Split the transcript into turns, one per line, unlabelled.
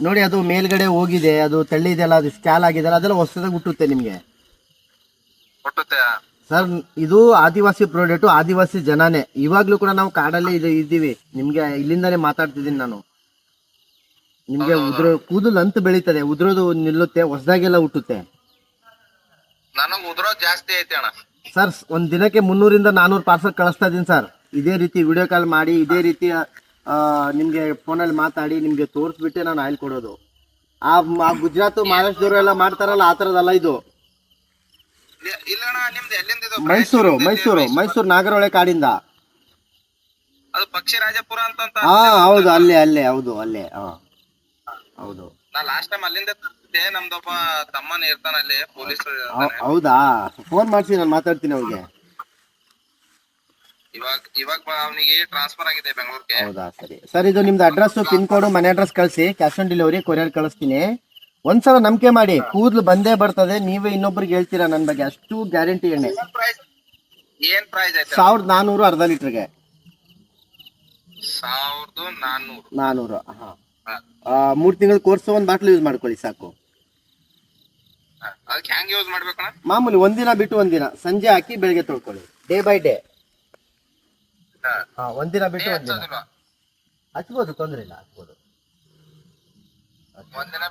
ನೋಡಿ ಅದು ಮೇಲ್ಗಡೆ ಹೋಗಿದೆ, ಅದು ತೆಳ್ಳಿದೆಲ್ಲ, ಅದು ಸ್ಕ್ಯಾಲ್ ಆಗಿದೆಲ್ಲ, ಅದೆಲ್ಲ ಹೊಸದಾಗಿ ಹುಟ್ಟುತ್ತೆ ನಿಮಗೆ ಸರ್. ಇದು ಆದಿವಾಸಿ ಪ್ರಾಡಕ್ಟ್, ಆದಿವಾಸಿ ಜನನೇ. ಇವಾಗ್ಲೂ ಕೂಡ ನಾವು ಕಾಡಲ್ಲಿ ಇದ್ದೀವಿ. ನಿಮ್ಗೆ ಇಲ್ಲಿಂದಾನೇ ಮಾತಾಡ್ತಿದ್ದೀನಿ ನಾನು. ನಿಮ್ಗೆ ಕೂದಲು ಅಂತ ಬೆಳೀತದೆ, ಉದ್ರೋದು ನಿಲ್ಲುತ್ತೆ, ಹೊಸದಾಗೆಲ್ಲ ಹುಟ್ಟುತ್ತೆ.
ಜಾಸ್ತಿ ಐತೆ ಅಣ್ಣ
ಸರ್. ಒಂದ್ ದಿನಕ್ಕೆ 300 ಇಂದ 400 ಪಾರ್ಸಲ್ ಕಳಿಸ್ತಾ ಇದೀನಿ ಸರ್. ಇದೇ ರೀತಿ ವಿಡಿಯೋ ಕಾಲ್ ಮಾಡಿ, ಇದೇ ರೀತಿ ನಿಮ್ಗೆ ಫೋನಲ್ಲಿ ಮಾತಾಡಿ ನಿಮ್ಗೆ ತೋರಿಸ್ಬಿಟ್ಟೆ ನಾನು ಆಯಿಲ್ ಕೊಡೋದು. ಆ ಗುಜರಾತ್ ಮಹಾರಾಷ್ಟ್ರದವರು ಎಲ್ಲ ಮಾಡ್ತಾರಲ್ಲ, ಆ ಥರದಲ್ಲ ಇದು. ಮೈಸೂರು ನಾಗರಹೊಳೆ ಕಾಡಿಂದ.
ಅದು ಪಕ್ಷಿ ರಾಜಪುರ ಅಂತ.
ಹಾ ಹೌದು, ಅಲ್ಲೇ ಹೌದು, ಅಲ್ಲೇ. ಹೌದು.
ನಾ ಲಾಸ್ಟ್ ಟೈಮ್ ಅಲ್ಲಿಂದ ತರಿಸಿದ್ದೆ. ನಮ್ದೊಬ್ಬ ತಮ್ಮನ ಇರ್ತಾನ ಅಲ್ಲಿ, ಪೊಲೀಸ್.
ಹೌದಾ? ಫೋನ್ ಮಾಡಿಸಿ ನಾನು ಮಾತಾಡ್ತೀನಿ ಅವ್ರಿಗೆ.
ಇವಾಗ ಅವನಿಗೆ ಟ್ರಾನ್ಸ್ಫರ್ ಆಗಿದೆ ಬೆಂಗಳೂರಿಗೆ.
ಹೌದಾ? ಸರಿ ಸರ್. ಇದು ನಿಮ್ದು ಅಡ್ರೆಸ್, ಪಿನ್ ಕೋಡ್, ಮನೆ ಅಡ್ರೆಸ್ ಕಳಿಸಿ. ಕ್ಯಾಶ್ ಆನ್ ಡೆಲಿವರಿ ಕೊರಿಯರ್ ಕಳಿಸ್ತೀನಿ. ಒಂದ್ಸಲ ನಂಬಿಕೆ ಮಾಡಿ, ಕೂದಲು ಬಂದೇ ಬರ್ತದೆ. ನೀವೇ ಇನ್ನೊಬ್ರಿಗೆ ಹೇಳ್ತೀರಾ ನನ್ನ ಬಗ್ಗೆ, ಅಷ್ಟು ಗ್ಯಾರಂಟಿ ಎಣ್ಣೆ.
ಏನ್ ಪ್ರೈಸ್ ಐತೆ?
1400 ಅರ್ಧ ಲೀಟರ್ಗೆ.
1400.
ಹಾ. 3 ತಿಂಗಳ ಕೋರ್ಸ್, ಒಂದು ಬಾಟ್ಲು ಯೂಸ್ ಮಾಡ್ಕೊಳ್ಳಿ ಸಾಕು.
ಅದಕ್ಕೆ ಹೆಂಗ್ ಯೂಸ್ ಮಾಡ್ಬೇಕಣ್ಣ?
ಮಾಮೂಲಿ ಒಂದಿನ ಬಿಟ್ಟು ಒಂದಿನ, ಸಂಜೆ ಹಾಕಿ ಬೆಳಿಗ್ಗೆ ತೊಳ್ಕೊಳ್ಳಿ. Day by day. ಒಂದಿನ ಬಿಟ್ಟು ಒಂದಿನ ಹಚ್ಬೋದು, ತೊಂದ್ರೆ ಇಲ್ಲ, ಹಚ್ಬೋದು.
ಒಂದಿನ